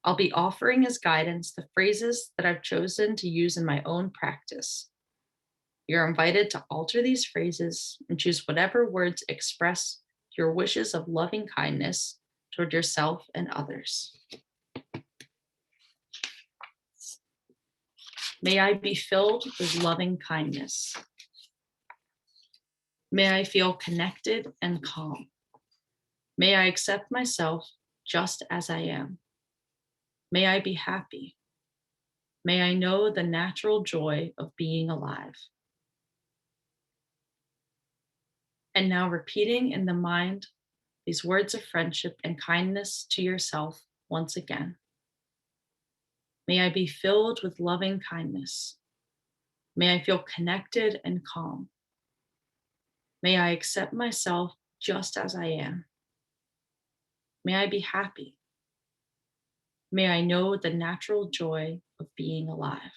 I'll be offering as guidance the phrases that I've chosen to use in my own practice. You're invited to alter these phrases and choose whatever words express your wishes of loving kindness toward yourself and others. May I be filled with loving kindness. May I feel connected and calm. May I accept myself just as I am. May I be happy. May I know the natural joy of being alive. And now repeating in the mind these words of friendship and kindness to yourself once again. May I be filled with loving kindness. May I feel connected and calm. May I accept myself just as I am. May I be happy. May I know the natural joy of being alive.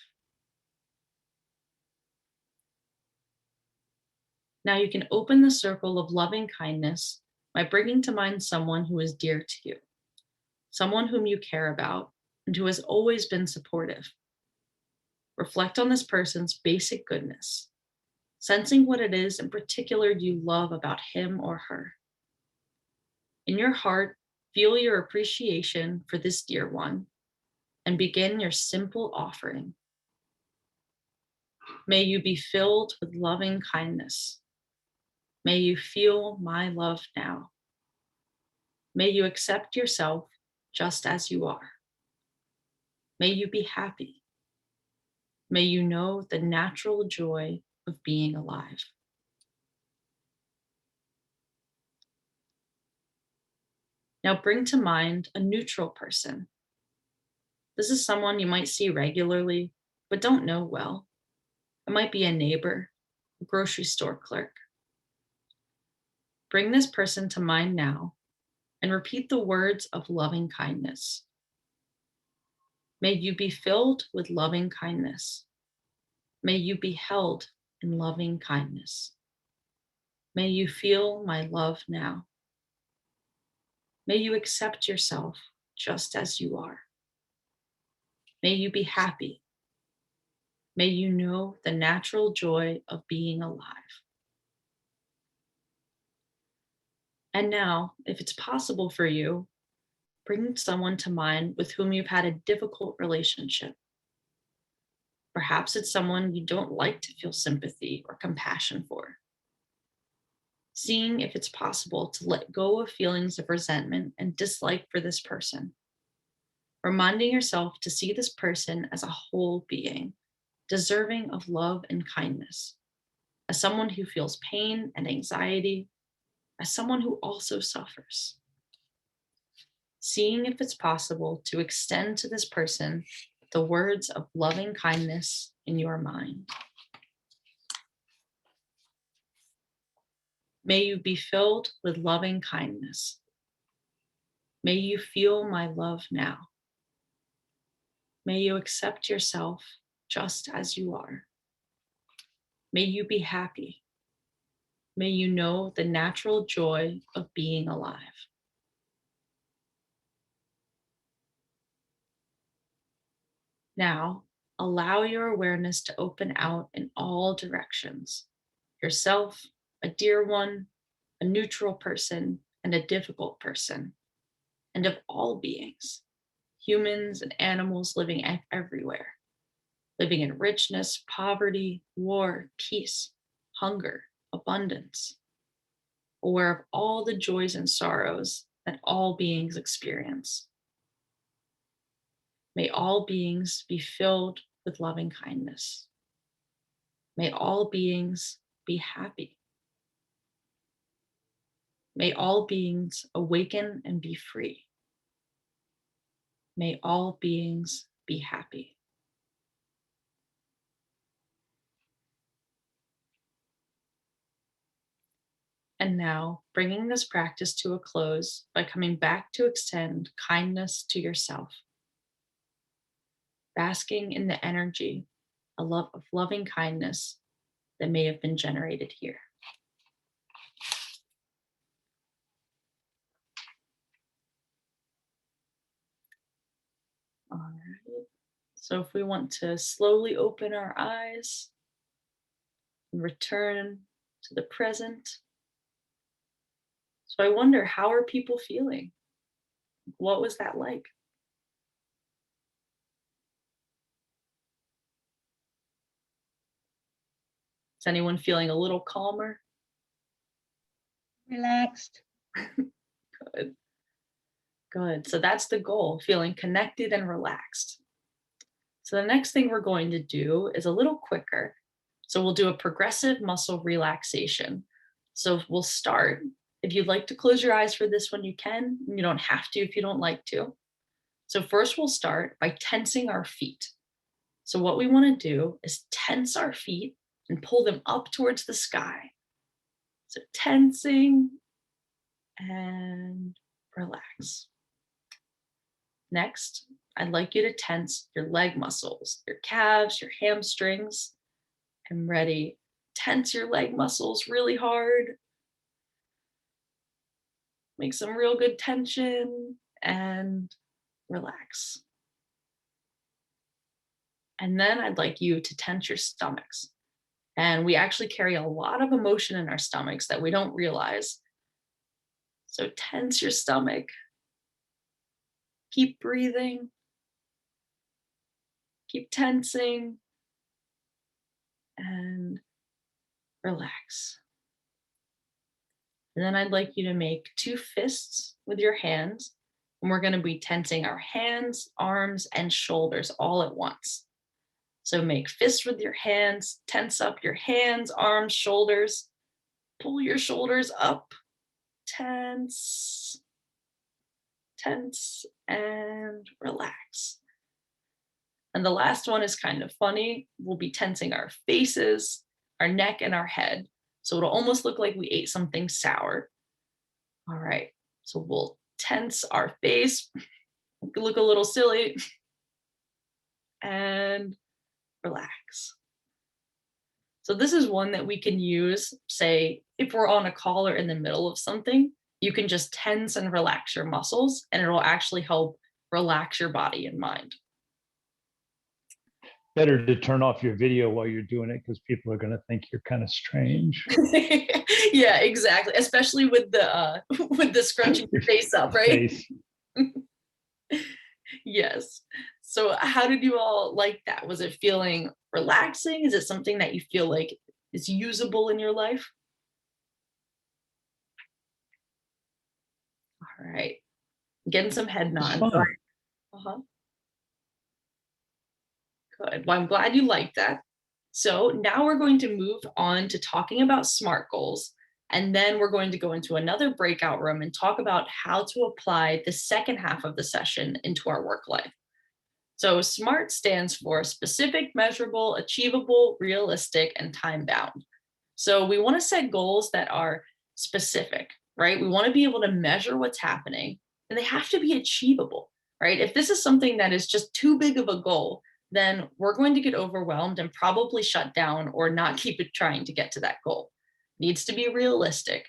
Now you can open the circle of loving kindness by bringing to mind someone who is dear to you, someone whom you care about, and who has always been supportive. Reflect on this person's basic goodness, sensing what it is in particular you love about him or her. In your heart, feel your appreciation for this dear one and begin your simple offering. May you be filled with loving kindness. May you feel my love now. May you accept yourself just as you are. May you be happy. May you know the natural joy of being alive. Now bring to mind a neutral person. This is someone you might see regularly, but don't know well. It might be a neighbor, a grocery store clerk. Bring this person to mind now and repeat the words of loving kindness. May you be filled with loving kindness. May you be held in loving kindness. May you feel my love now. May you accept yourself just as you are. May you be happy. May you know the natural joy of being alive. And now, if it's possible for you, bring someone to mind with whom you've had a difficult relationship. Perhaps it's someone you don't like to feel sympathy or compassion for. Seeing if it's possible to let go of feelings of resentment and dislike for this person. Reminding yourself to see this person as a whole being, deserving of love and kindness, as someone who feels pain and anxiety, as someone who also suffers. Seeing if it's possible to extend to this person the words of loving kindness in your mind. May you be filled with loving kindness. May you feel my love now. May you accept yourself just as you are. May you be happy. May you know the natural joy of being alive. Now, allow your awareness to open out in all directions. Yourself, a dear one, a neutral person, and a difficult person, and of all beings, humans and animals living everywhere, living in richness, poverty, war, peace, hunger, abundance, aware of all the joys and sorrows that all beings experience. May all beings be filled with loving kindness. May all beings be happy. May all beings awaken and be free. May all beings be happy. And now, bringing this practice to a close by coming back to extend kindness to yourself, basking in the energy of loving kindness that may have been generated here. All right. So if we want to slowly open our eyes and return to the present. So I wonder, how are people feeling? What was that like? Is anyone feeling a little calmer? Relaxed. Good. Good. So that's the goal, feeling connected and relaxed. So the next thing we're going to do is a little quicker. So we'll do a progressive muscle relaxation. So we'll start. If you'd like to close your eyes for this one, you can. You don't have to if you don't like to. So first we'll start by tensing our feet. So what we want to do is tense our feet and pull them up towards the sky. So tensing and relax. Next, I'd like you to tense your leg muscles, your calves, your hamstrings. I'm ready. Tense your leg muscles really hard. Make some real good tension and relax. And then I'd like you to tense your stomachs. And we actually carry a lot of emotion in our stomachs that we don't realize. So tense your stomach. Keep breathing. Keep tensing. And relax. And then I'd like you to make 2 fists with your hands. And we're going to be tensing our hands, arms, and shoulders all at once. So make fists with your hands, tense up your hands, arms, shoulders. Pull your shoulders up, tense. tense and relax. And the last one is kind of funny. We'll be tensing our faces, our neck, and our head. So it'll almost look like we ate something sour. All right, so we'll tense our face, look a little silly, and relax. So this is one that we can use, say, if we're on a call or in the middle of something, you can just tense and relax your muscles, and it'll actually help relax your body and mind. Better to turn off your video while you're doing it because people are going to think you're kind of strange. Yeah, exactly. Especially with the scrunching your face up, right? Face. Yes. So how did you all like that? Was it feeling relaxing? Is it something that you feel like is usable in your life? All right. Getting some head It's nods. fun. Uh-huh. Good. Well, I'm glad you liked that. So now we're going to move on to talking about SMART goals. And then we're going to go into another breakout room and talk about how to apply the second half of the session into our work life. So SMART stands for specific, measurable, achievable, realistic, and time bound. So we want to set goals that are specific, right? We want to be able to measure what's happening, and they have to be achievable, right? If this is something that is just too big of a goal, then we're going to get overwhelmed and probably shut down or not keep it trying to get to that goal. Needs to be realistic.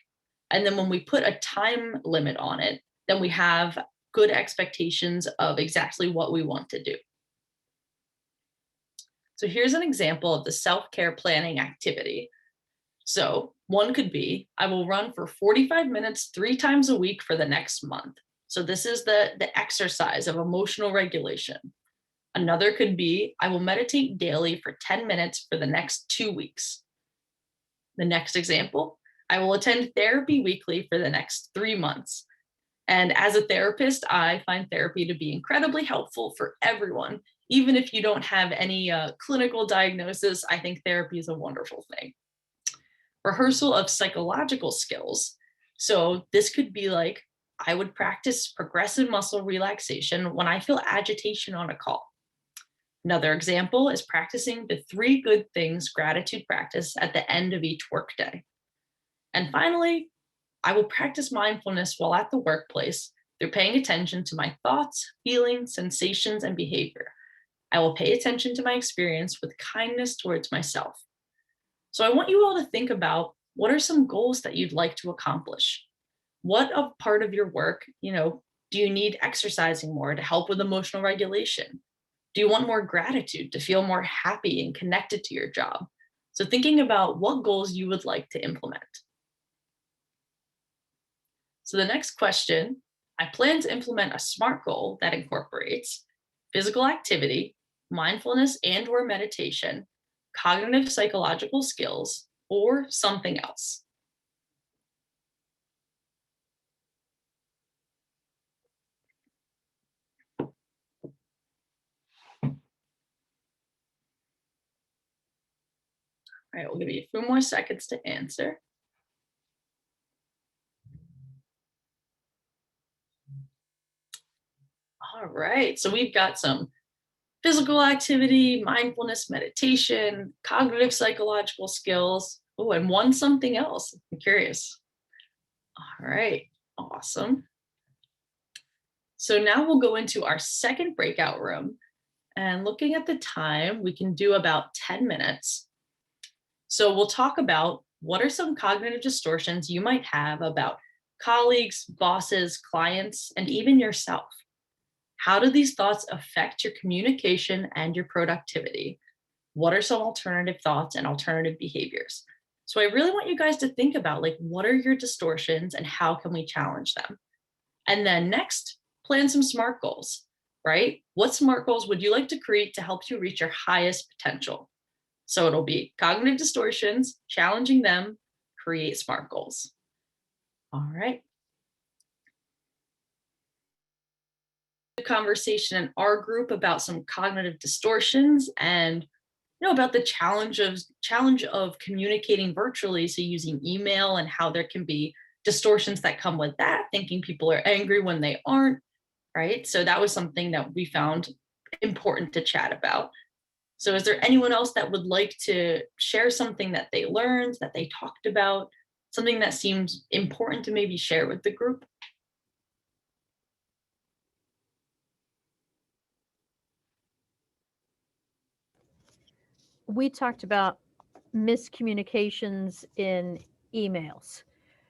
And then when we put a time limit on it, then we have good expectations of exactly what we want to do. So here's an example of the self-care planning activity. So one could be, I will run for 45 minutes 3 times a week for the next month. So this is the exercise of emotional regulation. Another could be, I will meditate daily for 10 minutes for the next 2 weeks. The next example, I will attend therapy weekly for the next 3 months. And as a therapist, I find therapy to be incredibly helpful for everyone. Even if you don't have any clinical diagnosis, I think therapy is a wonderful thing. Rehearsal of psychological skills. So this could be like, I would practice progressive muscle relaxation when I feel agitation on a call. Another example is practicing the 3 good things gratitude practice at the end of each workday. And finally, I will practice mindfulness while at the workplace through paying attention to my thoughts, feelings, sensations, and behavior. I will pay attention to my experience with kindness towards myself. So I want you all to think about, what are some goals that you'd like to accomplish? What a part of your work, do you need exercising more to help with emotional regulation? Do you want more gratitude to feel more happy and connected to your job? So thinking about what goals you would like to implement. So the next question, I plan to implement a SMART goal that incorporates physical activity, mindfulness and/or meditation, cognitive psychological skills, or something else. All right, we'll give you a few more seconds to answer. All right, so we've got some physical activity, mindfulness, meditation, cognitive psychological skills. Oh, and one something else. I'm curious. All right, awesome. So now we'll go into our second breakout room, and looking at the time, we can do about 10 minutes. So we'll talk about what are some cognitive distortions you might have about colleagues, bosses, clients, and even yourself. How do these thoughts affect your communication and your productivity? What are some alternative thoughts and alternative behaviors? So I really want you guys to think about, like, what are your distortions and how can we challenge them? And then next, plan some SMART goals, right? What SMART goals would you like to create to help you reach your highest potential? So it'll be cognitive distortions, challenging them, create SMART goals. All right. Conversation in our group about some cognitive distortions and about the challenge of communicating virtually, so using email and how there can be distortions that come with that, thinking people are angry when they aren't, right? So that was something that we found important to chat about. So is there anyone else that would like to share something that they learned, that they talked about, something that seemed important to maybe share with the group? We talked about miscommunications in emails.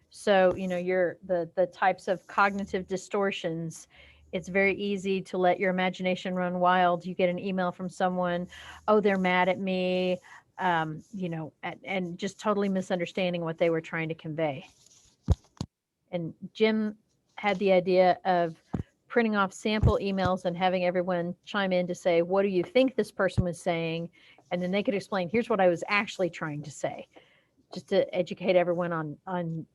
So, the types of cognitive distortions. It's very easy to let your imagination run wild. You get an email from someone, oh, they're mad at me, and just totally misunderstanding what they were trying to convey. And Jim had the idea of printing off sample emails and having everyone chime in to say, what do you think this person was saying? And then they could explain, here's what I was actually trying to say, just to educate everyone on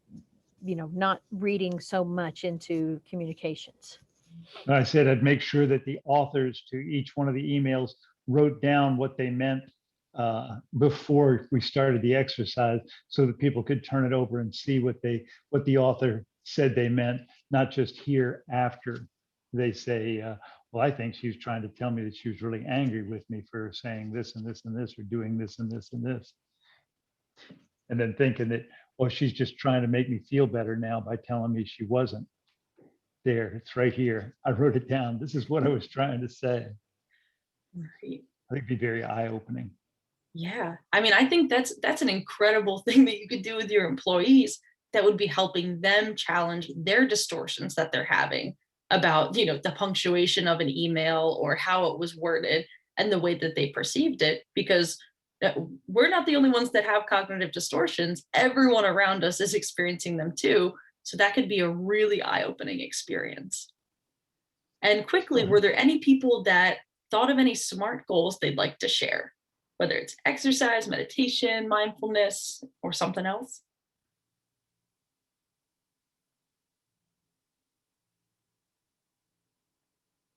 not reading so much into communications. I said I'd make sure that the authors to each one of the emails wrote down what they meant before we started the exercise, so that people could turn it over and see what the author said they meant, not just hear after they say, well, I think she was trying to tell me that she was really angry with me for saying this and this and this, or doing this and this and this. And then thinking that, well, she's just trying to make me feel better now by telling me she wasn't. There, it's right here. I wrote it down. This is what I was trying to say. Right. I think it'd be very eye-opening. Yeah. I mean, I think that's an incredible thing that you could do with your employees that would be helping them challenge their distortions that they're having about, the punctuation of an email or how it was worded and the way that they perceived it, because we're not the only ones that have cognitive distortions. Everyone around us is experiencing them too. So that could be a really eye-opening experience. And quickly, were there any people that thought of any SMART goals they'd like to share, whether it's exercise, meditation, mindfulness, or something else?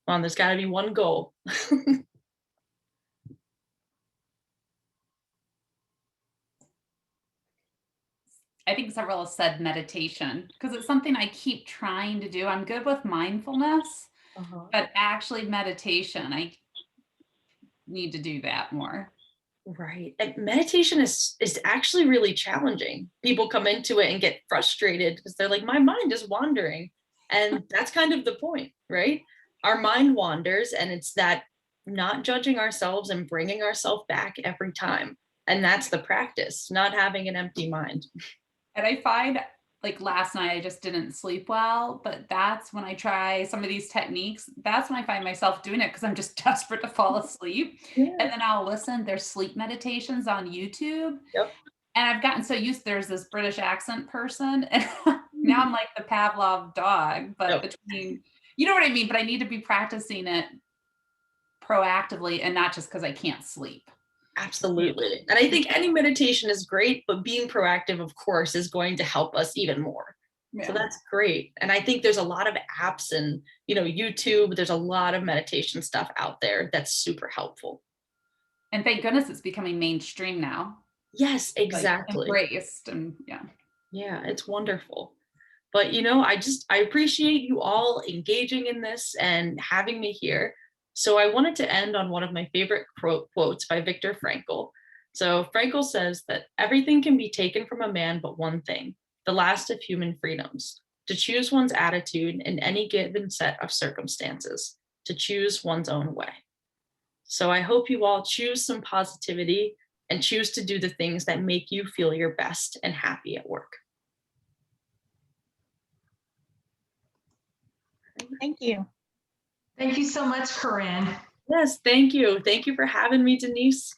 Well, there's got to be one goal. I think several have said meditation, because it's something I keep trying to do. I'm good with mindfulness, but actually meditation, I need to do that more. Right. And meditation is actually really challenging. People come into it and get frustrated because they're like, my mind is wandering. And that's kind of the point, right? Our mind wanders, and it's that not judging ourselves and bringing ourselves back every time. And that's the practice, not having an empty mind. And I find, like last night, I just didn't sleep well, but that's when I try some of these techniques. That's when I find myself doing it, because I'm just desperate to fall asleep. Yeah. And then I'll listen. There's sleep meditations on YouTube. Yep. And I've gotten so used, there's this British accent person. And now I'm like the Pavlov dog, but between, you know what I mean? But I need to be practicing it proactively and not just because I can't sleep. Absolutely. And I think any meditation is great, but being proactive, of course, is going to help us even more. Yeah. So that's great. And I think there's a lot of apps and, YouTube, there's a lot of meditation stuff out there that's super helpful. And thank goodness it's becoming mainstream now. Yes, exactly. Like embraced, and yeah, it's wonderful. But, I appreciate you all engaging in this and having me here. So I wanted to end on one of my favorite quotes by Viktor Frankl. So Frankl says that everything can be taken from a man but one thing, the last of human freedoms, to choose one's attitude in any given set of circumstances, to choose one's own way. So I hope you all choose some positivity and choose to do the things that make you feel your best and happy at work. Thank you. Thank you so much, Corinne. Yes, thank you. Thank you for having me, Denise.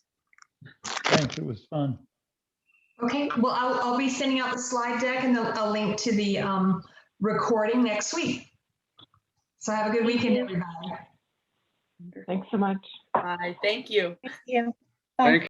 Thanks, it was fun. Okay, well, I'll be sending out the slide deck and a link to the recording next week. So have a good weekend, everybody. Thanks so much. Bye. Thank you. Thank you. Thank